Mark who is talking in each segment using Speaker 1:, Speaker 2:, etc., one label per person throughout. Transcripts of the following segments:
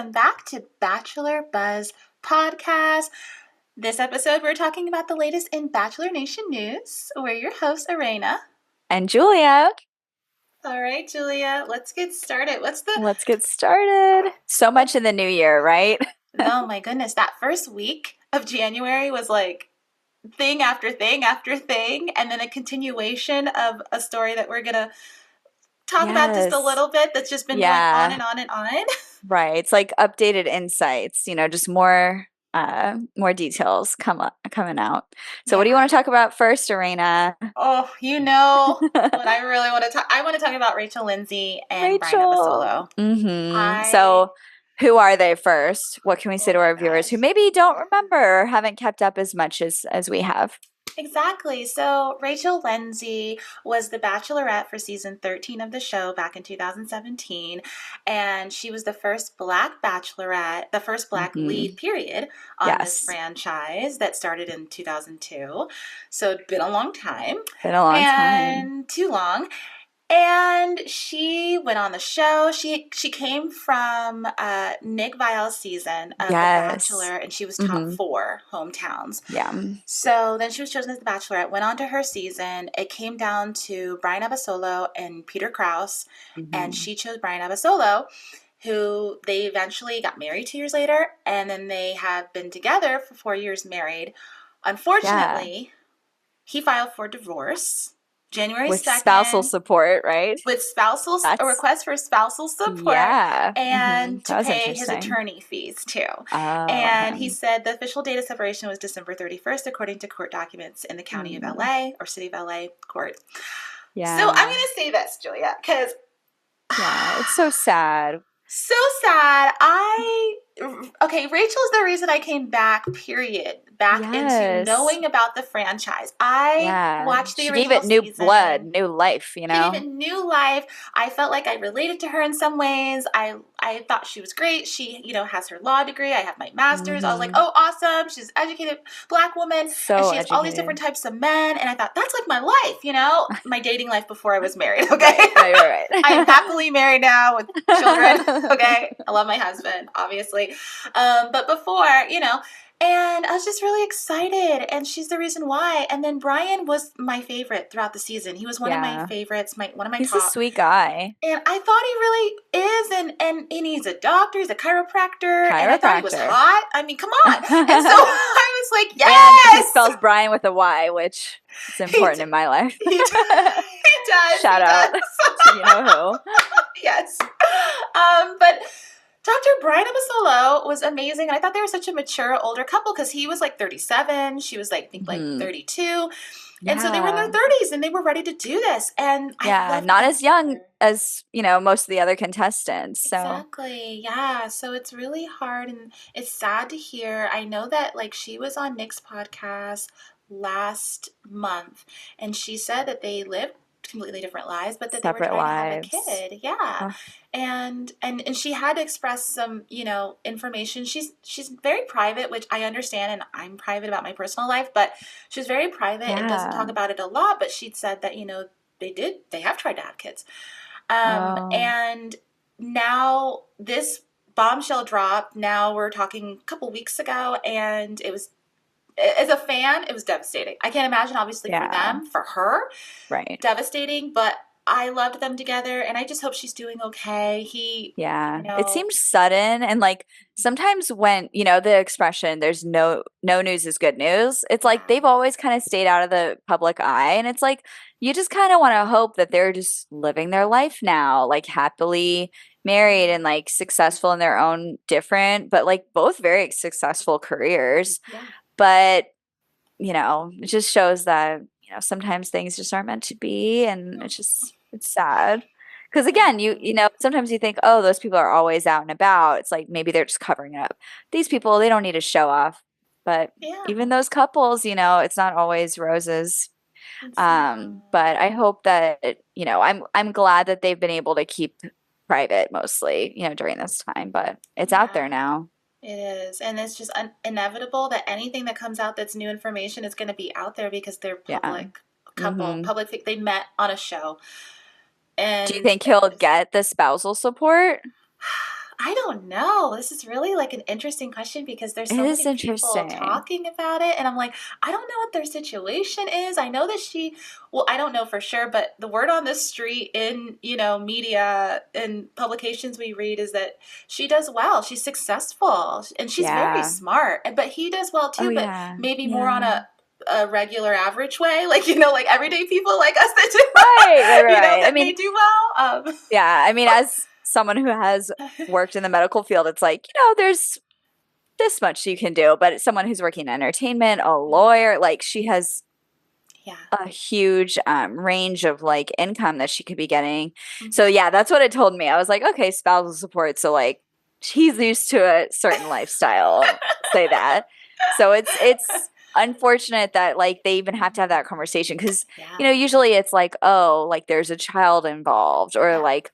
Speaker 1: welcome back to Bachelor Buzz Podcast. This episode, we're talking about the latest in Bachelor Nation news. We're your hosts, Arena.
Speaker 2: And Julia.
Speaker 1: All right, Julia, let's get started.
Speaker 2: Let's get started. So much in the new year, right?
Speaker 1: Oh my goodness, that first week of January was like thing after thing after thing, and then a continuation of a story that we're going to talk about just a little bit that's just been going on and on and on.
Speaker 2: Right. It's like updated insights, just more details coming out. So what do you want to talk about first, Arena?
Speaker 1: Oh, what I really want to talk. I want to talk about Rachel, Lindsay, and Bryan Abasolo.
Speaker 2: Mm-hmm. So who are they first? What can we say to our viewers who maybe don't remember or haven't kept up as much as we have?
Speaker 1: Exactly. So Rachel Lindsay was the Bachelorette for season 13 of the show back in 2017. And she was the first Black Bachelorette, the first Black lead, period, on this franchise that started in 2002. So it's been a long time. Too long. And she went on the show. She came from Nick Viall's season of The Bachelor, and she was top 4 hometowns.
Speaker 2: Yeah.
Speaker 1: So then she was chosen as the Bachelorette, went on to her season. It came down to Bryan Abasolo and Peter Krause, and she chose Bryan Abasolo, who they eventually got married 2 years later, and then they have been together for 4 years married. Unfortunately, he filed for divorce. January 2nd.
Speaker 2: With spousal support, right?
Speaker 1: With a request for spousal support.
Speaker 2: Yeah.
Speaker 1: And to pay his attorney fees, too. And he said the official date of separation was December 31st, according to court documents in the county of LA, or city of LA court. Yeah. So I'm going to say this, Julia, because...
Speaker 2: Yeah, it's so sad.
Speaker 1: So sad. Rachel's the reason I came back, period. Into knowing about the franchise. I watched the original season.
Speaker 2: She gave it new blood, new life,
Speaker 1: She gave it new life. I felt like I related to her in some ways. I thought she was great. She, has her law degree. I have my master's. I was like, oh, awesome. She's an educated Black woman. And she has all these different types of men. And I thought, that's like my life, my dating life before I was married, okay?
Speaker 2: Right.
Speaker 1: I'm happily married now with children, okay? I love my husband, obviously. But before, and I was just really excited, and she's the reason why. And then Bryan was my favorite throughout the season. He was one of my favorites, one of my top.
Speaker 2: He's a sweet guy.
Speaker 1: And I thought he really is, and he's a doctor, he's a chiropractor. And I thought he was hot. I mean, come on. And so I was like, yes!
Speaker 2: And he spells Bryan with a Y, which is important in my life.
Speaker 1: He does.
Speaker 2: Shout out to you know who.
Speaker 1: Yes. But... Dr. Bryan Abasolo was amazing, and I thought they were such a mature, older couple because he was like 37, she was like 32, and so they were in their 30s, and they were ready to do this, and
Speaker 2: not as young as, most of the other contestants, so.
Speaker 1: Exactly, yeah, so it's really hard, and it's sad to hear. I know that, she was on Nick's podcast last month, and she said that they lived completely different lives, but that
Speaker 2: separate
Speaker 1: they were trying
Speaker 2: lives.
Speaker 1: To have a kid. Yeah. And she had to express some, information. She's very private, which I understand, and I'm private about my personal life, but she's very private and doesn't talk about it a lot, but she'd said that, they have tried to have kids. And now this bombshell dropped. Now we're talking a couple weeks ago, and it was, as a fan, it was devastating. I can't imagine, obviously, for them, for her.
Speaker 2: Right.
Speaker 1: Devastating, but I loved them together, and I just hope she's doing okay.
Speaker 2: It seemed sudden, and, sometimes when, the expression, there's no news is good news, it's like they've always kind of stayed out of the public eye, and it's like, you just kind of want to hope that they're just living their life now, happily married and, successful in their own different, but, both very successful careers.
Speaker 1: Yeah.
Speaker 2: But, it just shows that, sometimes things just aren't meant to be. And it's sad. Because, again, sometimes you think, oh, those people are always out and about. It's like maybe they're just covering it up. These people, they don't need to show off. But even those couples, it's not always roses. But I hope that, I'm glad that they've been able to keep private mostly, during this time. But it's out there now.
Speaker 1: It is, and it's just inevitable that anything that comes out that's new information is going to be out there because they're public couple, public. They met on a show. And
Speaker 2: do you think he'll get the spousal support?
Speaker 1: I don't know. This is really like an interesting question because there's
Speaker 2: It
Speaker 1: so
Speaker 2: is
Speaker 1: many people
Speaker 2: interesting.
Speaker 1: talking about it. And I'm like, I don't know what their situation is. I know that well, I don't know for sure, but the word on the street in, media and publications we read is that she does well. She's successful and she's very
Speaker 2: Yeah.
Speaker 1: smart. But he does well
Speaker 2: Oh
Speaker 1: too, but
Speaker 2: yeah.
Speaker 1: maybe more on
Speaker 2: Yeah.
Speaker 1: a regular average way, like like everyday people like us that do
Speaker 2: Right, right, right, right. I
Speaker 1: that may
Speaker 2: mean,
Speaker 1: do well.
Speaker 2: yeah, I mean, as someone who has worked in the medical field, it's like, there's this much you can do, but someone who's working in entertainment, a lawyer, like she has
Speaker 1: Yeah.
Speaker 2: a huge range of like income that she could be getting. So
Speaker 1: Mhm.
Speaker 2: yeah, that's what it told me. I was like, okay, spousal support. So like she's used to a certain lifestyle, say that. So it's unfortunate that like they even have to have that conversation because
Speaker 1: Yeah.
Speaker 2: usually it's like, oh, like there's a child involved or
Speaker 1: Yeah.
Speaker 2: like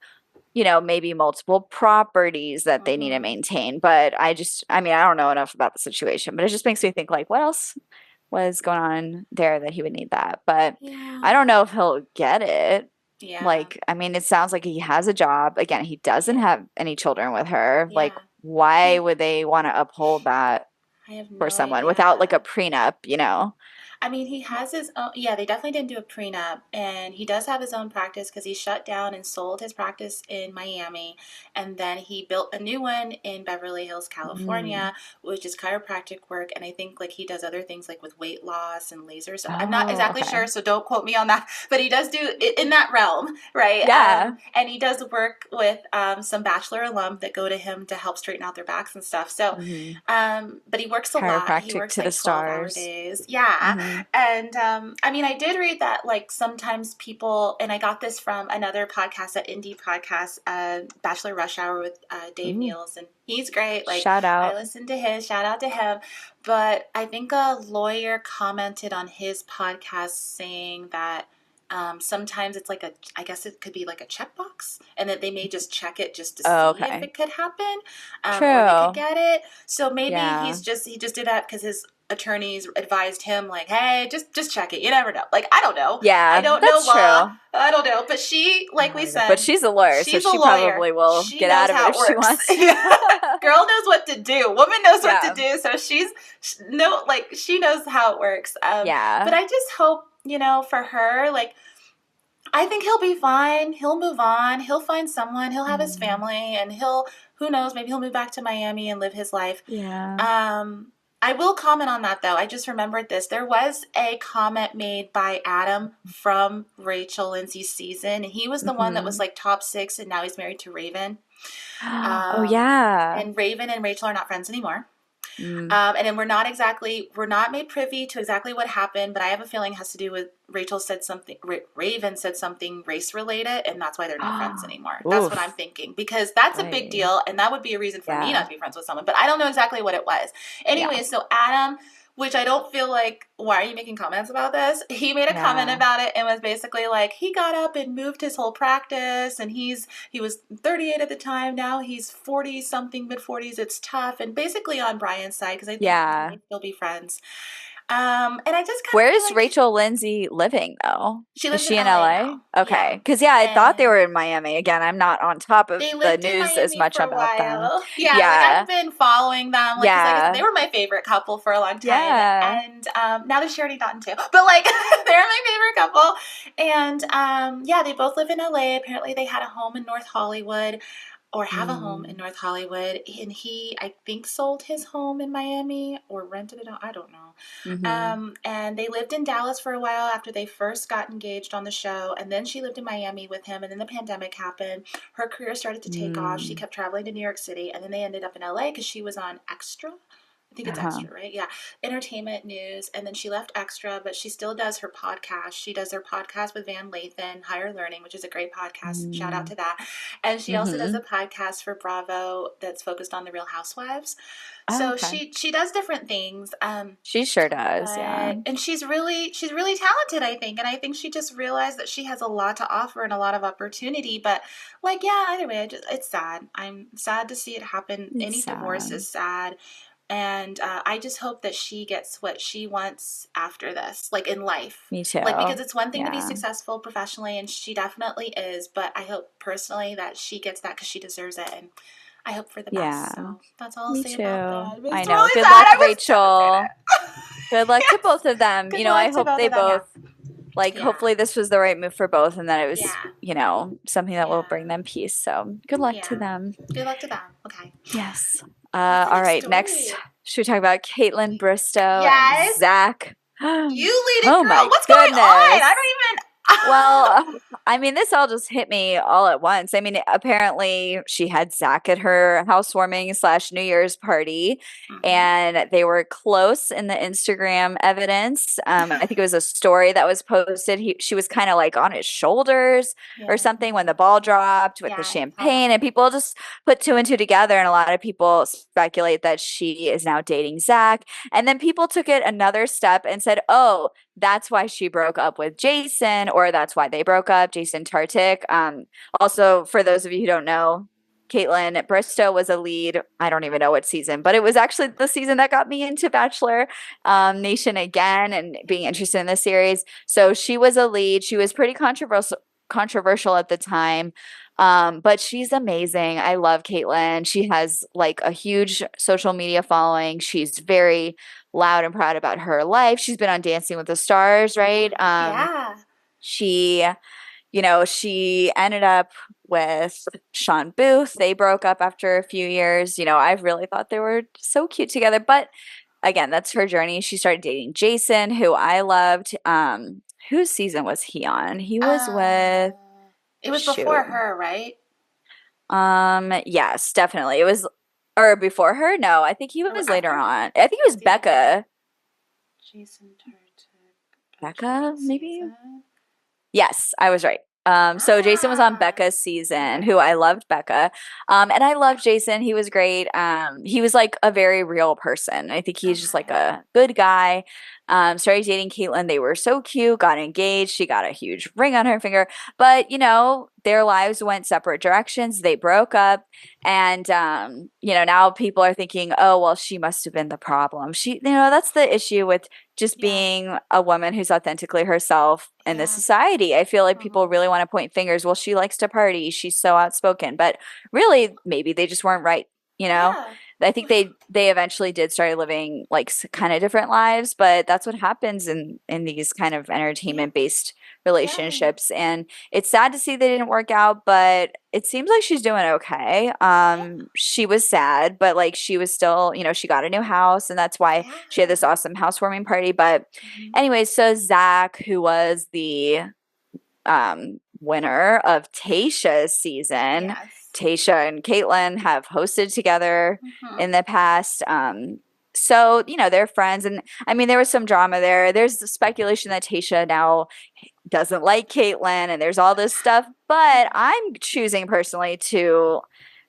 Speaker 2: maybe multiple properties that they need to
Speaker 1: Mhm.
Speaker 2: maintain. But I mean, I don't know enough about the situation, but it just makes me think like, what else was going on there that he would need that? But I
Speaker 1: Yeah.
Speaker 2: don't know if he'll get it.
Speaker 1: Yeah.
Speaker 2: Like, I mean, it sounds like he has a job. Again, he doesn't
Speaker 1: Yeah.
Speaker 2: have any children with her. Like,
Speaker 1: Yeah.
Speaker 2: why
Speaker 1: He
Speaker 2: would they want to uphold that
Speaker 1: I have
Speaker 2: for
Speaker 1: no
Speaker 2: someone without like a
Speaker 1: idea.
Speaker 2: prenup?
Speaker 1: I mean, he has his own. Yeah, they definitely didn't do a prenup, and he does have his own practice because he shut down and sold his practice in Miami, and then he built a new one in Beverly Hills,
Speaker 2: Mm.
Speaker 1: California, which is chiropractic work, and I think like he does other things like with weight loss and lasers. I'm not
Speaker 2: Oh,
Speaker 1: exactly
Speaker 2: okay.
Speaker 1: sure, so don't quote me on that, but he does do it in that realm, right?
Speaker 2: Yeah.
Speaker 1: And he does work with some Bachelor alum that go to him to help straighten out their backs and stuff. So,
Speaker 2: Hmm.
Speaker 1: but he works a lot. He
Speaker 2: Chiropractic
Speaker 1: works
Speaker 2: to the
Speaker 1: like 12-hour
Speaker 2: stars.
Speaker 1: days. Yeah.
Speaker 2: Hmm.
Speaker 1: And I mean, I did read that like sometimes people, and I got this from another podcast, that indie podcast, Bachelor Rush Hour with Dave
Speaker 2: Ooh,
Speaker 1: Neals, and he's great. Like
Speaker 2: shout
Speaker 1: I
Speaker 2: out.
Speaker 1: listened to his, shout out to him. But I think a lawyer commented on his podcast saying that sometimes it's like I guess it could be like a checkbox, and that they may just check it just to
Speaker 2: Oh,
Speaker 1: see if
Speaker 2: okay.
Speaker 1: it could happen, or they could
Speaker 2: True.
Speaker 1: get it. So maybe
Speaker 2: Yeah.
Speaker 1: he just did that because his attorneys advised him like, hey, just check it, you never know. Like I
Speaker 2: Yeah,
Speaker 1: don't know
Speaker 2: that's
Speaker 1: law,
Speaker 2: true.
Speaker 1: I don't know, but she, like we
Speaker 2: But
Speaker 1: said,
Speaker 2: she's a lawyer, so
Speaker 1: she's a
Speaker 2: she
Speaker 1: lawyer,
Speaker 2: probably will
Speaker 1: she
Speaker 2: get
Speaker 1: knows
Speaker 2: out of it
Speaker 1: how
Speaker 2: if
Speaker 1: it
Speaker 2: she
Speaker 1: works.
Speaker 2: wants to.
Speaker 1: Girl knows what to do, woman knows what to
Speaker 2: Yeah.
Speaker 1: do, so no, like she knows how it works. But
Speaker 2: Yeah.
Speaker 1: I just hope, for her, like I think he'll be fine. He'll move on. He'll find someone. He'll have his
Speaker 2: Mm.
Speaker 1: family, and who knows, maybe he'll move back to Miami and live his life.
Speaker 2: Yeah.
Speaker 1: I will comment on that though. I just remembered this. There was a comment made by Adam from Rachel Lindsay's season, and he was the one that was
Speaker 2: Hmm.
Speaker 1: like top six, and now he's married to Raven.
Speaker 2: Oh
Speaker 1: Um,
Speaker 2: yeah.
Speaker 1: and Raven and Rachel are not friends anymore.
Speaker 2: Mm.
Speaker 1: And then we're not made privy to exactly what happened, but I have a feeling it has to do with Rachel said something, Raven said something race related, and that's why they're not friends anymore. That's what I'm
Speaker 2: Oof.
Speaker 1: thinking, because that's a big
Speaker 2: Oy.
Speaker 1: deal, and that would be a reason for me not
Speaker 2: Yeah.
Speaker 1: to be friends with someone, but I don't know exactly what it was.
Speaker 2: Yeah.
Speaker 1: Anyway, so Adam, which I don't feel like, why are you making comments about this? He made a comment
Speaker 2: Yeah.
Speaker 1: about it and was basically like, he got up and moved his whole practice, and he was 38 at the time. Now he's 40 something, mid 40s. It's tough. And basically on Brian's side, because I think they
Speaker 2: Yeah.
Speaker 1: might still be friends. And I just kind of
Speaker 2: Where
Speaker 1: feel
Speaker 2: is
Speaker 1: like
Speaker 2: Rachel Lindsay living though?
Speaker 1: she
Speaker 2: Is
Speaker 1: lives in
Speaker 2: she in
Speaker 1: LA
Speaker 2: LA?
Speaker 1: now. Yeah.
Speaker 2: Okay. Because yeah, I thought they
Speaker 1: And
Speaker 2: were in Miami. Again, I'm not on top of
Speaker 1: they
Speaker 2: the
Speaker 1: lived in
Speaker 2: news as
Speaker 1: Miami
Speaker 2: much
Speaker 1: for a
Speaker 2: about them.
Speaker 1: while. Yeah, like I've
Speaker 2: Yeah.
Speaker 1: been following them, like because like I said, they
Speaker 2: Yeah.
Speaker 1: were my favorite couple for a long time,
Speaker 2: Yeah.
Speaker 1: and now they're Charity Dotton too. But like they're my favorite couple, and yeah, they both live in LA. Apparently, they had a home in North Hollywood, or have a home in
Speaker 2: Mm.
Speaker 1: North Hollywood, and he, I think, sold his home in Miami or rented it out. I don't know.
Speaker 2: Mm-hmm.
Speaker 1: And they lived in Dallas for a while after they first got engaged on the show, and then she lived in Miami with him, and then the pandemic happened. Her career started to take off. She
Speaker 2: Mm.
Speaker 1: kept traveling to New York City, and then they ended up in LA because she was on Extra. I think it's
Speaker 2: Uh-huh.
Speaker 1: Extra, right? Yeah. Entertainment news. And then she left Extra, but she still does her podcast. She does her podcast with Van Lathan, Higher Learning, which is a great podcast. Shout out
Speaker 2: Mm.
Speaker 1: to that. And she also does
Speaker 2: Mm-hmm.
Speaker 1: a podcast for Bravo that's focused on the Real Housewives.
Speaker 2: Oh,
Speaker 1: So
Speaker 2: okay.
Speaker 1: she does different things.
Speaker 2: She sure does, yeah.
Speaker 1: But and she's really talented, I think, and I think she just realized that she has a lot to offer and a lot of opportunity. But like, yeah, either way, it's sad. I'm sad to see it happen.
Speaker 2: It's
Speaker 1: Any divorce
Speaker 2: sad.
Speaker 1: is sad, and I just hope that she gets what she wants after this, like in life.
Speaker 2: Me
Speaker 1: Like, because
Speaker 2: too.
Speaker 1: it's one thing to be
Speaker 2: Yeah.
Speaker 1: successful professionally, and she definitely is. But I hope personally that she gets that because she deserves it, and I hope for the best.
Speaker 2: Yeah,
Speaker 1: So that's all I'll
Speaker 2: me
Speaker 1: say about
Speaker 2: too.
Speaker 1: that. It was
Speaker 2: I know.
Speaker 1: really
Speaker 2: Good
Speaker 1: sad.
Speaker 2: luck,
Speaker 1: I was
Speaker 2: Rachel.
Speaker 1: devastated.
Speaker 2: Good luck to
Speaker 1: Yes.
Speaker 2: both of them.
Speaker 1: Good
Speaker 2: I
Speaker 1: luck to
Speaker 2: hope
Speaker 1: both
Speaker 2: they
Speaker 1: of them. Yeah.
Speaker 2: both, like,
Speaker 1: Yeah.
Speaker 2: hopefully this was the right move for both and that it was,
Speaker 1: Yeah.
Speaker 2: something that will bring
Speaker 1: Yeah.
Speaker 2: them peace. So good luck to
Speaker 1: Yeah.
Speaker 2: them.
Speaker 1: Good luck to them. Okay.
Speaker 2: Yes.
Speaker 1: What's the
Speaker 2: All
Speaker 1: next
Speaker 2: right. Next,
Speaker 1: story?
Speaker 2: should we talk about Kaitlyn Bristowe and
Speaker 1: Yes.
Speaker 2: Zach?
Speaker 1: You lead it,
Speaker 2: Oh
Speaker 1: girl.
Speaker 2: my
Speaker 1: What's going on? I
Speaker 2: goodness.
Speaker 1: don't even.
Speaker 2: Well, I mean, this all just hit me all at once. I mean, apparently she had Zach at her housewarming / New Year's party,
Speaker 1: Mhm.
Speaker 2: and they were close in the Instagram evidence. I think it was a story that was posted. She was kind of like on his shoulders or
Speaker 1: Yeah.
Speaker 2: something when the ball dropped with
Speaker 1: Yeah,
Speaker 2: the
Speaker 1: I saw that.
Speaker 2: champagne, and people just put two and two together, and a lot of people speculate that she is now dating Zach. And then people took it another step and said, oh, that's why she broke up with Jason, or that's why they broke up, Jason Tartik. Also, for those of you who don't know, Kaitlyn Bristowe was a lead. I don't even know what season, but it was actually the season that got me into Bachelor Nation again and being interested in the series. So she was a lead. She was pretty controversial at the time. But she's amazing. I love Kaitlyn. She has like a huge social media following. She's very loud and proud about her life. She's been on Dancing with the Stars, right?
Speaker 1: Yeah.
Speaker 2: She, she ended up with Sean Booth. They broke up after a few years. I really thought they were so cute together. But again, that's her journey. She started dating Jason, who I loved. Whose season was he on? He was
Speaker 1: Uh,
Speaker 2: with
Speaker 1: it was before
Speaker 2: shoot.
Speaker 1: her, right?
Speaker 2: Yes, definitely. It was or before her? No, I think he
Speaker 1: Or
Speaker 2: was later
Speaker 1: after?
Speaker 2: on. I think it was
Speaker 1: Was he after?
Speaker 2: Becca.
Speaker 1: Jason Tartik.
Speaker 2: Becca,
Speaker 1: What
Speaker 2: maybe?
Speaker 1: season?
Speaker 2: Yes, I was right. So Jason was on
Speaker 1: Ah.
Speaker 2: Becca's season,
Speaker 1: Okay.
Speaker 2: who I loved Becca. And I loved Jason. He was great. He was like a very real person. I think he's just like
Speaker 1: Okay.
Speaker 2: a good guy. Started dating Kaitlyn. They were so cute, got engaged. She got a huge ring on her finger. But, their lives went separate directions. They broke up. And, now people are thinking, oh, well, she must have been the problem. That's the issue with just
Speaker 1: Yeah.
Speaker 2: being a woman who's authentically herself in this
Speaker 1: Yeah.
Speaker 2: society. I feel like people
Speaker 1: Mhm.
Speaker 2: really want to point fingers. Well, she likes to party. She's so outspoken. But really, maybe they just weren't right.
Speaker 1: Yeah.
Speaker 2: I think they eventually did start living like kind of different lives, but that's what happens in these kind of
Speaker 1: Yeah.
Speaker 2: entertainment based
Speaker 1: Yeah.
Speaker 2: relationships. And it's sad to see they didn't work out, but it seems like she's doing okay.
Speaker 1: Yeah.
Speaker 2: She was sad, but like she was still, she got a new house, and that's why she had this
Speaker 1: Yeah.
Speaker 2: awesome housewarming party. But
Speaker 1: Mhm.
Speaker 2: anyways, so Zach, who was the winner of Tayshia's season.
Speaker 1: Yes.
Speaker 2: Tayshia and Kaitlyn have hosted together
Speaker 1: Mhm.
Speaker 2: in the past. So, they're friends. And I mean, there was some drama there. There's the speculation that Tayshia now doesn't like Kaitlyn, and there's all this stuff. But I'm choosing personally to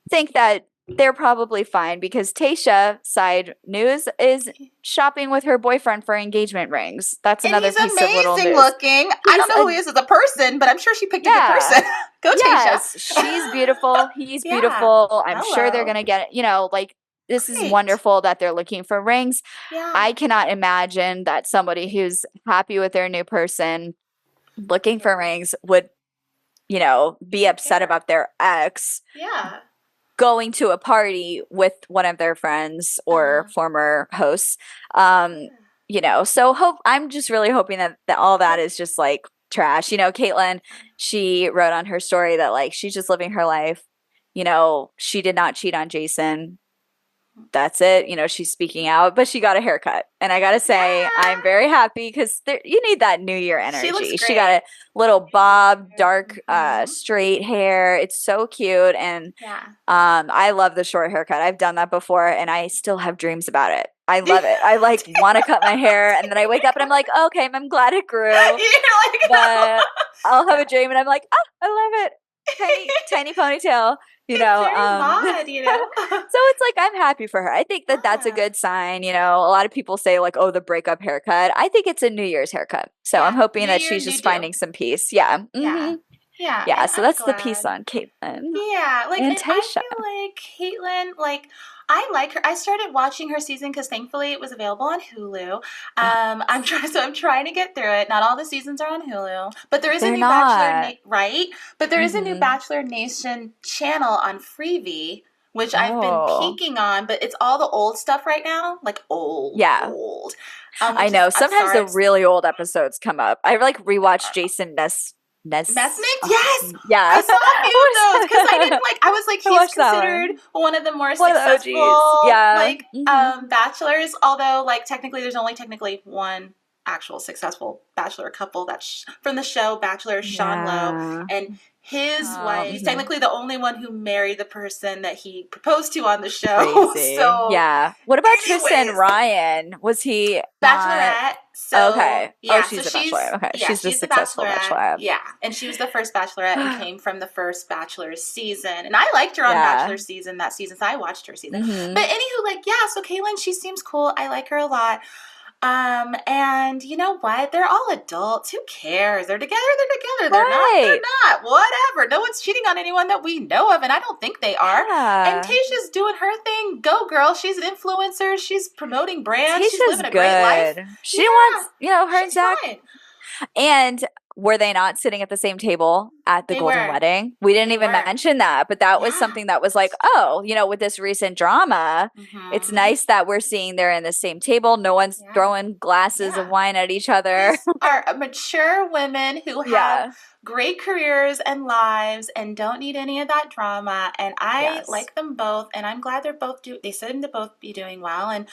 Speaker 2: think that they're probably fine because Tayshia, side news, is shopping with her boyfriend for engagement rings. That's
Speaker 1: And
Speaker 2: another
Speaker 1: he's
Speaker 2: piece of little
Speaker 1: amazing
Speaker 2: news.
Speaker 1: looking. I
Speaker 2: He's
Speaker 1: don't know who he is as a person, but I'm sure she picked a good
Speaker 2: yeah.
Speaker 1: person. Go, Tasha.
Speaker 2: Yes, she's beautiful. He's
Speaker 1: Yeah.
Speaker 2: beautiful. I'm sure they're
Speaker 1: Hello.
Speaker 2: gonna get, like this is
Speaker 1: Great.
Speaker 2: wonderful that they're looking for rings.
Speaker 1: Yeah.
Speaker 2: I cannot imagine that somebody who's happy with their new person looking for rings would, be
Speaker 1: Don't
Speaker 2: upset
Speaker 1: care.
Speaker 2: about their ex
Speaker 1: Yeah.
Speaker 2: going to a party with one of their friends or
Speaker 1: Uh-huh.
Speaker 2: former hosts. So I'm just really hoping that all that
Speaker 1: Yeah.
Speaker 2: is just like trash. Kaitlyn, she wrote on her story that like she's just living her life. She did not cheat on Jason. That's it. She's speaking out, but she got a haircut. And I got to say, I'm
Speaker 1: Yeah.
Speaker 2: very happy because you need that New Year
Speaker 1: She looks
Speaker 2: energy. She got
Speaker 1: great.
Speaker 2: a little bob, dark,
Speaker 1: Mhm.
Speaker 2: straight hair. It's so cute. And
Speaker 1: Yeah.
Speaker 2: I love the short haircut. I've done that before and I still have dreams about it. I love it. I like want to cut my hair and then I wake up and I'm like, okay, I'm glad it grew.
Speaker 1: You're like,
Speaker 2: But I'll have
Speaker 1: yeah.
Speaker 2: a dream and I'm like, oh, I love it. Tiny ponytail,
Speaker 1: It's very mod.
Speaker 2: so it's like I'm happy for her. I think that that's a
Speaker 1: Yeah.
Speaker 2: good sign. A lot of people say like, oh, the breakup haircut. I think it's a New Year's haircut. So I'm
Speaker 1: Yeah.
Speaker 2: hoping
Speaker 1: New
Speaker 2: that
Speaker 1: year,
Speaker 2: she's
Speaker 1: new
Speaker 2: just
Speaker 1: deal.
Speaker 2: finding some peace. Yeah.
Speaker 1: Yeah. Yeah.
Speaker 2: Yeah.
Speaker 1: And
Speaker 2: So
Speaker 1: I'm
Speaker 2: that's the piece
Speaker 1: glad.
Speaker 2: on Kaitlyn
Speaker 1: Yeah,
Speaker 2: and
Speaker 1: and I
Speaker 2: Tayshia.
Speaker 1: feel like Kaitlyn, I like her. I started watching her season because thankfully it was available on Hulu.
Speaker 2: Oh,
Speaker 1: I'm trying to get through it. Not all the seasons are on Hulu, but there is a
Speaker 2: they're
Speaker 1: new Bachelor,
Speaker 2: not.
Speaker 1: right? But there is a new
Speaker 2: Mm-hmm.
Speaker 1: Bachelor Nation channel on Freevee, which I've been peeking on, but it's all the old stuff right now, like old.
Speaker 2: I know. Sometimes the really old episodes come up. I like rewatched Jason
Speaker 1: Mesnick? Yes.
Speaker 2: Yeah.
Speaker 1: I saw a few of those because I didn't like, I was like, he's considered one of the more successful bachelors, although like technically there's only one actual successful bachelor couple that's from the show Bachelor, Sean Lowe, and his wife is technically the only one who married the person that he proposed to on the show. So
Speaker 2: what about Tristan Ryan? Was he
Speaker 1: Bachelorette? So
Speaker 2: okay.
Speaker 1: Yeah,
Speaker 2: she's a bachelorette. Okay, she's the successful bachelorette.
Speaker 1: Yeah, and she was the first bachelorette and came from the first Bachelor's season. And I liked her on Bachelor season that season, so I watched her season. But anywho, like so Kaitlyn, she seems cool. I like her a lot. And you know what? They're all adults. Who cares? They're together. They're not. Whatever. No one's cheating on anyone that we know of, and I don't think they are. And Tayshia's doing her thing. Go, girl. She's an influencer. She's promoting brands. She's living a great life.
Speaker 2: She wants, her and Zach. Fine. And were they not sitting at the same table at the golden wedding? We didn't even mention that, but that was something that was like, with this recent drama, it's nice that we're seeing they're in the same table. No one's throwing glasses of wine at each other.
Speaker 1: These are mature women who have great careers and lives and don't need any of that drama. And I like them both, and I'm glad they seem to both be doing well. And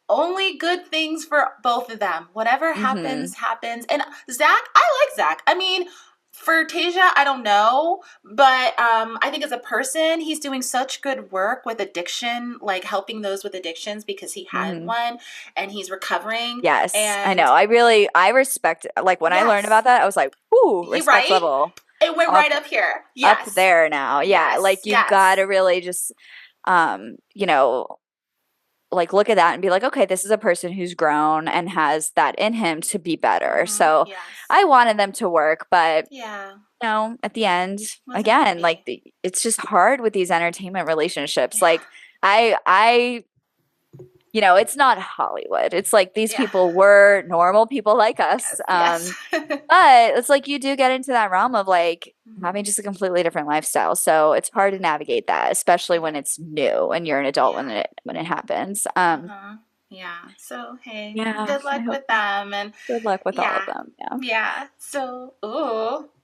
Speaker 1: only good things for both of them. Whatever happens, happens. And Zach, I like Zach. I mean, for Tayshia, I don't know, but I think as a person, he's doing such good work with addiction, like helping those with addictions because he had one and he's recovering.
Speaker 2: Yes, and I know. I respect, like when I learned about that, I was like, ooh, respect level.
Speaker 1: It went right up here. Yes.
Speaker 2: Up there now. Yeah, like you gotta really just, like look at that and be like, okay, this is a person who's grown and has that in him to be better. So I wanted them to work, but at the end, again, like it's just hard with these entertainment relationships. Like I it's not Hollywood. It's like these people were normal people like us. But it's like you do get into that realm of like having just a completely different lifestyle. So it's hard to navigate that, especially when it's new and you're an adult when it happens.
Speaker 1: Yeah. So hey, good luck with them and
Speaker 2: good luck with all of them.
Speaker 1: Yeah. So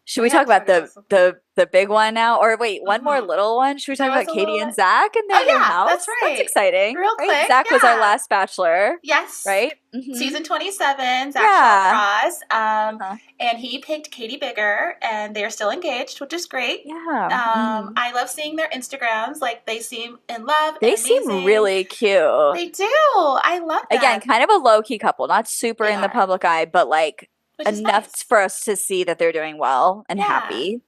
Speaker 2: should we talk about the big one now? Or wait, one more little one? Should we talk about Katie and Zach and their new house?
Speaker 1: That's right.
Speaker 2: That's exciting.
Speaker 1: Real quick.
Speaker 2: Zach was our last bachelor.
Speaker 1: Yes.
Speaker 2: Right?
Speaker 1: Season 27, Zach Shawcross. And he picked Katie Bigger, and they're still engaged, which is great.
Speaker 2: Yeah.
Speaker 1: I love seeing their Instagrams. Like, they seem in love.
Speaker 2: They seem really cute.
Speaker 1: They do. I love that.
Speaker 2: Again, kind of a low-key couple. Not super in the public eye, but like enough for us to see that they're doing well and happy.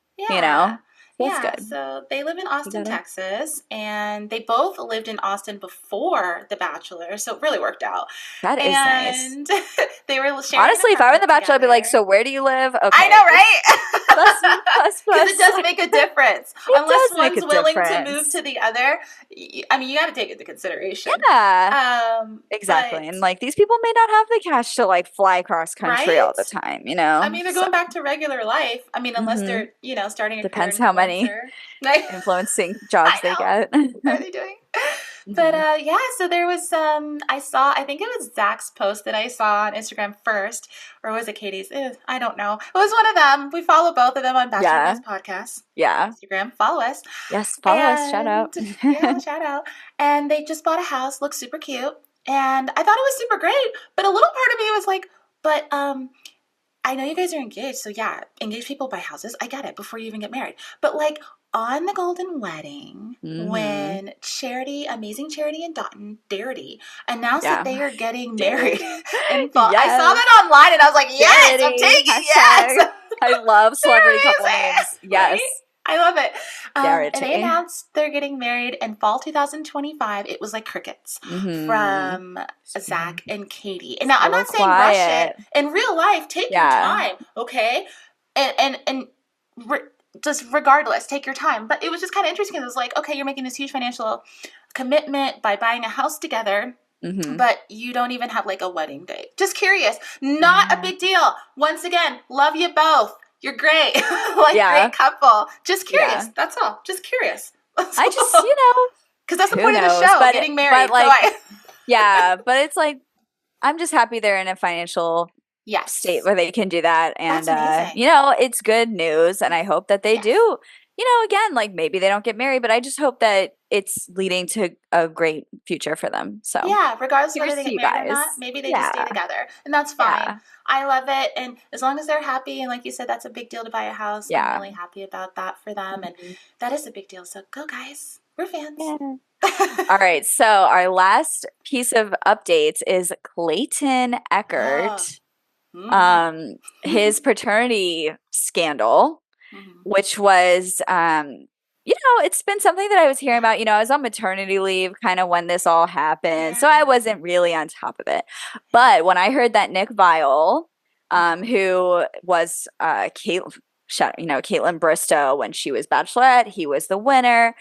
Speaker 2: That's good.
Speaker 1: So they live in Austin, Texas, and they both lived in Austin before The Bachelor, so it really worked out.
Speaker 2: That is nice.
Speaker 1: They were sharing.
Speaker 2: Honestly, if I were in The Bachelor, I'd be like, so where do you live? Okay.
Speaker 1: I know, right?
Speaker 2: Plus.
Speaker 1: Because it does make a difference. Unless one's willing to move to the other. I mean, you got to take it into consideration.
Speaker 2: Yeah. Exactly. And like, these people may not have the cash to like fly across country all the time,
Speaker 1: I mean, they're going back to regular life. I mean, unless they're, starting a
Speaker 2: depends how many influencing jobs they get.
Speaker 1: What are they doing? But so there was I think it was Zach's post that I saw on Instagram first, or was it Katie's? I don't know. It was one of them. We follow both of them on Bachelor Nation Podcast.
Speaker 2: Yeah.
Speaker 1: Instagram. Follow us.
Speaker 2: Yes, follow us. Shout out.
Speaker 1: Shout out. And they just bought a house. Looks super cute. And I thought it was super great. But a little part of me was like, but I know you guys are engaged. So yeah, engaged people buy houses. I get it before you even get married. But like, on the golden wedding, when Amazing Charity and Darity announced that they are getting married in fall, I saw that online and I was like, yes, I'm taking it. Yes.
Speaker 2: I love celebrity couple names. Yes.
Speaker 1: Right? I love it. And they announced they're getting married in fall 2025. It was like crickets from Zach and Katie. And now I'm not saying rush it. In real life, take your time, okay? And just regardless, take your time. But it was just kind of interesting because it was like, okay, you're making this huge financial commitment by buying a house together, but you don't even have like a wedding date. Just curious. Not a big deal. Once again, love you both. You're great. Great couple. Just curious. That's all. Just curious.
Speaker 2: I just,
Speaker 1: Because that's the
Speaker 2: who
Speaker 1: point of the
Speaker 2: knows?
Speaker 1: show, getting married.
Speaker 2: But like, yeah, but it's like, I'm just happy they're in a financial state where they can do that. And,
Speaker 1: That's amazing.
Speaker 2: you know, it's good news. And I hope that they do, you know, again, like maybe they don't get married, but I just hope that it's leading to a great future for them. So
Speaker 1: yeah, regardless of whether they get married or not, maybe they just stay together. And that's fine. Yeah. I love it. And as long as they're happy, and like you said, that's a big deal to buy a house. Yeah. I'm really happy about that for them. Mm-hmm. And that is a big deal. So go, guys. We're fans. Yeah.
Speaker 2: All right. So our last piece of updates is Clayton Echard. Oh. His paternity scandal, which was, you know, it's been something that I was hearing about. You know, I was on maternity leave kind of when this all happened, so I wasn't really on top of it. But when I heard that Nick Viall, who was Kaitlyn Bristowe when she was Bachelorette, he was the winner.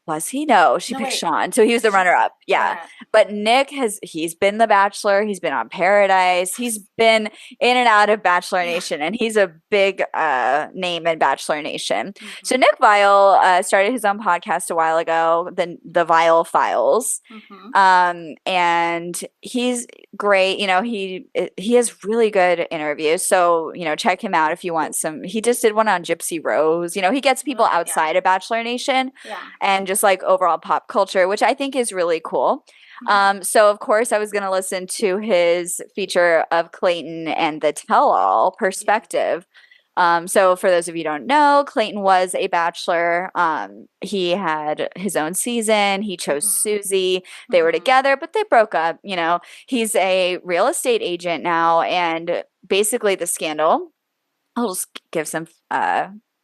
Speaker 2: Was he? No, she picked Sean. So he was the runner-up. Yeah. But Nick he's been the Bachelor. He's been on Paradise. He's been in and out of Bachelor Nation. And he's a big name in Bachelor Nation. Mm-hmm. So Nick Viall started his own podcast a while ago, the Viall Files. Mm-hmm. And he's great. You know, he has really good interviews. So, you know, check him out if you want some. He just did one on Gypsy Rose. You know, he gets people outside of Bachelor Nation and just like overall pop culture, which I think is really cool. So of course I was going to listen to his feature of Clayton and the tell-all perspective. So for those of you who don't know, Clayton was a Bachelor. He had his own season. He chose Susie. They were together, but they broke up. You know, he's a real estate agent now, and basically the scandal, I'll just give some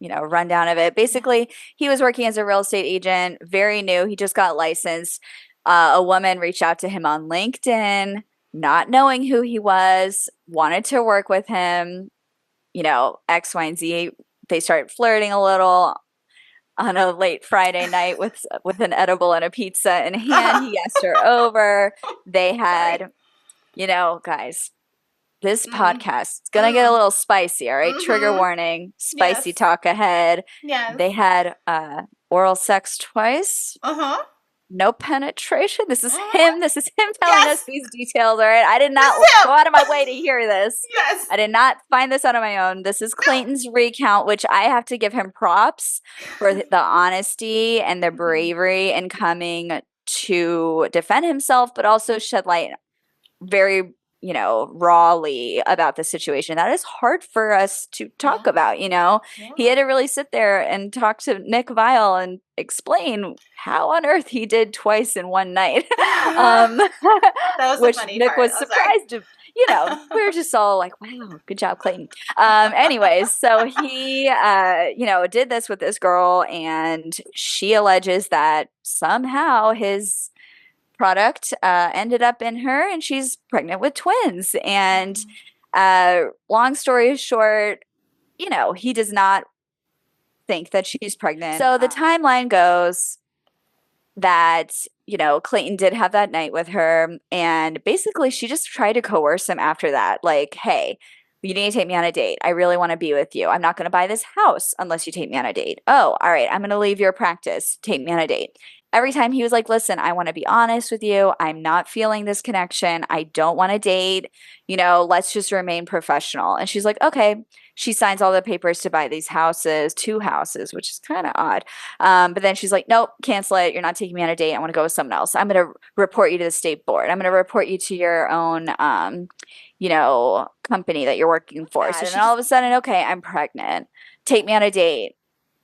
Speaker 2: rundown of it. Basically, he was working as a real estate agent, very new. He just got licensed. A woman reached out to him on LinkedIn, not knowing who he was, wanted to work with him, you know, X, Y, and Z. They started flirting a little on a late Friday night with an edible and a pizza in hand. He asked her over. They had, you know, guys, this podcast is going to get a little spicy, all right? Trigger warning, spicy talk ahead. Yes. They had oral sex twice. No penetration. This is him. This is him telling us these details, all right? I did not go out of my way to hear this. Yes. I did not find this out on my own. This is Clayton's recount, which I have to give him props for the honesty and the bravery in coming to defend himself, but also shed light very, you know, rawly about the situation. That is hard for us to talk about, you know. He had to really sit there and talk to Nick Viall and explain how on earth he did twice in one night. That was which the funny Nick part. Was surprised to, you know, we were just all like, wow, good job, Clayton. Anyways, so he, you know, did this with this girl, and she alleges that somehow his product ended up in her, and she's pregnant with twins. And long story short, you know, he does not think that she's pregnant. So the timeline goes that, you know, Clayton did have that night with her, and basically she just tried to coerce him after that, like, hey, you need to take me on a date. I really want to be with you. I'm not going to buy this house unless you take me on a date. Oh, all right, I'm going to leave your practice. Take me on a date. Every time he was like, listen, I want to be honest with you. I'm not feeling this connection. I don't want to date. You know, let's just remain professional. And she's like, okay. She signs all the papers to buy these houses, 2 houses, which is kind of odd. But then she's like, nope, cancel it. You're not taking me on a date. I want to go with someone else. I'm going to report you to the state board. I'm going to report you to your own, you know, company that you're working for. So then all of a sudden, okay, I'm pregnant. Take me on a date.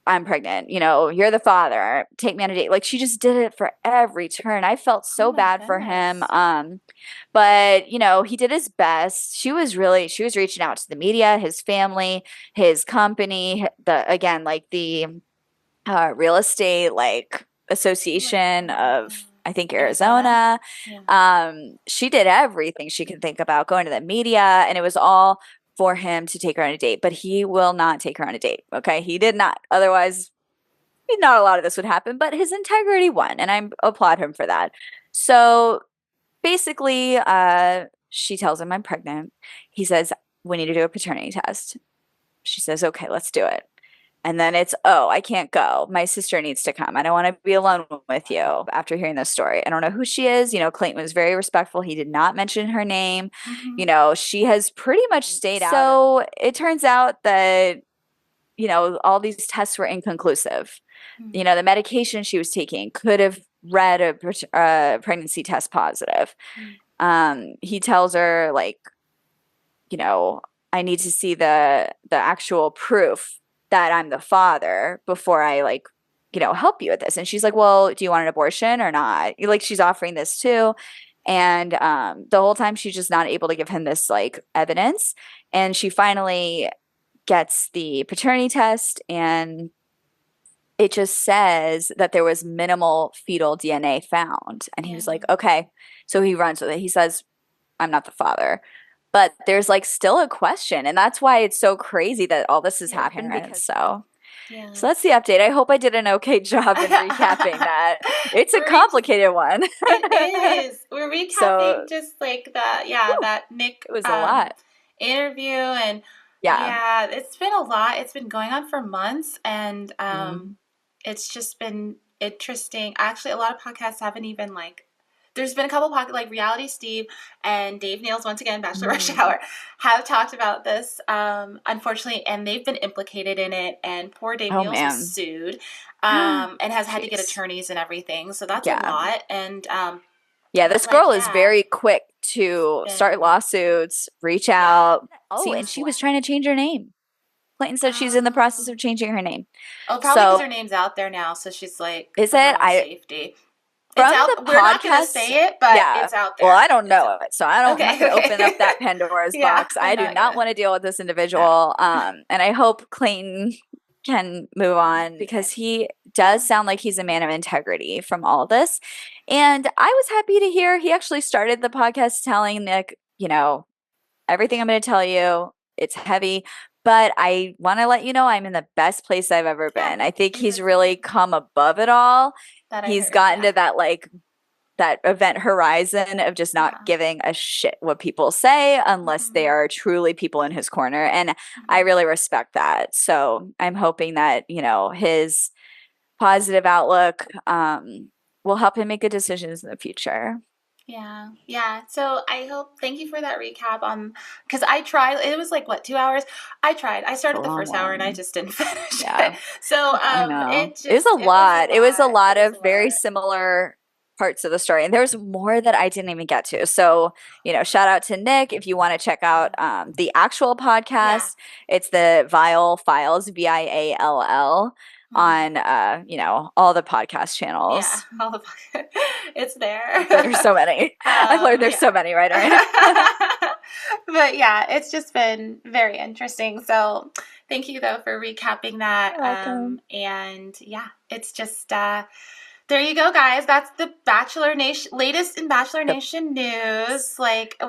Speaker 2: I'm pregnant, you know, you're the father, take me on a date. Like, she just did it for every turn. I felt so bad for him. But, you know, he did his best. She was reaching out to the media, his family, his company, the real estate, like, association of, I think, Arizona. Yeah. She did everything she could think about, going to the media, and it was all for him to take her on a date, but he will not take her on a date. Okay. He did not. Otherwise, not a lot of this would happen, but his integrity won, and I applaud him for that. So basically, she tells him, I'm pregnant. He says, we need to do a paternity test. She says, okay, let's do it. And then it's, oh, I can't go. My sister needs to come. I don't want to be alone with you after hearing this story. I don't know who she is. Clayton was very respectful. He did not mention her name. She has pretty much stayed out. So it turns out that, all these tests were inconclusive. The medication she was taking could have read a pregnancy test positive. He tells her, like, I need to see the actual proof that I'm the father before I, like, help you with this. And she's like, well, do you want an abortion or not? Like, she's offering this too. And the whole time she's just not able to give him this, like, evidence. And she finally gets the paternity test, and it just says that there was minimal fetal DNA found. And he was like, okay. So he runs with it. He says, I'm not the father. But there's, like, still a question. And that's why it's so crazy that all this has happened. So that's the update. I hope I did an okay job in recapping that. It's a complicated one.
Speaker 1: It is. We're recapping just like that Nick
Speaker 2: it was a lot.
Speaker 1: Interview, and it's been a lot. It's been going on for months, and it's just been interesting. Actually, a lot of podcasts haven't even, like, there's been a couple podcasts, like Reality Steve and Dave Neal's, once again, Bachelor Rush Hour, have talked about this, unfortunately, and they've been implicated in it, and poor Dave Neal's was sued, and has had to get attorneys and everything, so that's a lot, and
Speaker 2: this girl is very quick to start lawsuits, reach out. Oh, and she was trying to change her name. Clayton said she's in the process of changing her name.
Speaker 1: Oh, probably because her name's out there now, so she's like,
Speaker 2: is it?
Speaker 1: Safety.
Speaker 2: From
Speaker 1: it's out,
Speaker 2: the
Speaker 1: we're
Speaker 2: podcast,
Speaker 1: not going to say it, but it's out there.
Speaker 2: Well, I don't know it, so I don't want to open up that Pandora's box. I do not want to deal with this individual, and I hope Clayton can move on, because he does sound like he's a man of integrity from all this. And I was happy to hear he actually started the podcast telling Nick, everything I'm going to tell you, it's heavy, but I want to let you know I'm in the best place I've ever been. I think he's really come above it all. He's gotten to that, like, that event horizon of just not giving a shit what people say unless they are truly people in his corner. And I really respect that. So I'm hoping that, his positive outlook will help him make good decisions in the future.
Speaker 1: Yeah. So thank you for that recap because I tried, it was like, 2 hours? I started the first hour and I just didn't finish it. So
Speaker 2: it was a lot. It was a lot of very similar parts of the story, and there's more that I didn't even get to. So, shout out to Nick. If you want to check out the actual podcast, it's the Viall Files, Viall, on all the podcast channels.
Speaker 1: Yeah, all the it's there.
Speaker 2: There's so many. I've learned there's so many right.
Speaker 1: But it's just been very interesting. So thank you though for recapping that. And it's just there you go, guys. That's the Bachelor Nation, latest in Bachelor Nation news. Like, the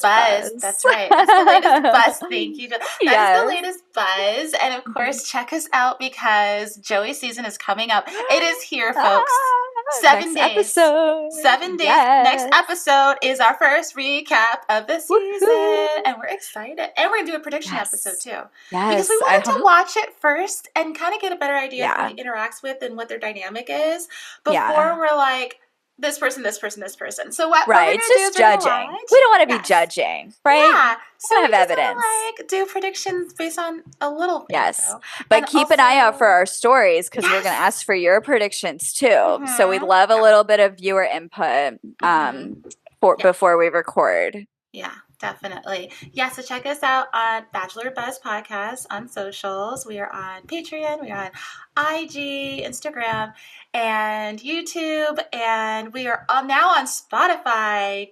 Speaker 1: buzz. That's right. That's the latest buzz. Thank you. That's the latest buzz. And of course, check us out because Joey's season is coming up. It is here, folks. 7 days. Episode. 7 days. Next episode is our first recap of the season. And we're excited. And we're going to do a prediction episode too. Because we wanted to watch it first and kind of get a better idea of who he interacts with and what their dynamic is before we're like, this person, this person, this person. So what we're going to do is
Speaker 2: judging. We don't want to be judging, right?
Speaker 1: Yeah. So
Speaker 2: we have evidence.
Speaker 1: Like, do predictions based on a little thing.
Speaker 2: Yes. But keep an eye out for our stories because we're going to ask for your predictions too. So we'd love a little bit of viewer input before we record.
Speaker 1: Yeah, definitely. Yeah, so check us out on Bachelor Buzz Podcast on socials. We are on Patreon, we are on IG, Instagram, and YouTube, and we are now on Spotify,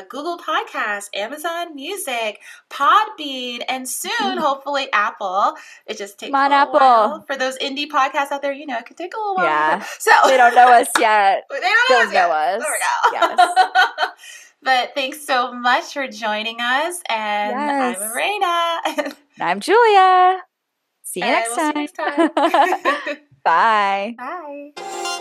Speaker 1: Google Podcasts, Amazon Music, Podbean, and soon, hopefully, Apple. It just takes a little while. For those indie podcasts out there, it could take a little while.
Speaker 2: Yeah, so they don't know us yet. They don't know us.
Speaker 1: There we go. Yes. But thanks so much for joining us. And I'm Arena.
Speaker 2: And I'm Julia. See you next time.
Speaker 1: We'll see you next time.
Speaker 2: Bye.
Speaker 1: Bye.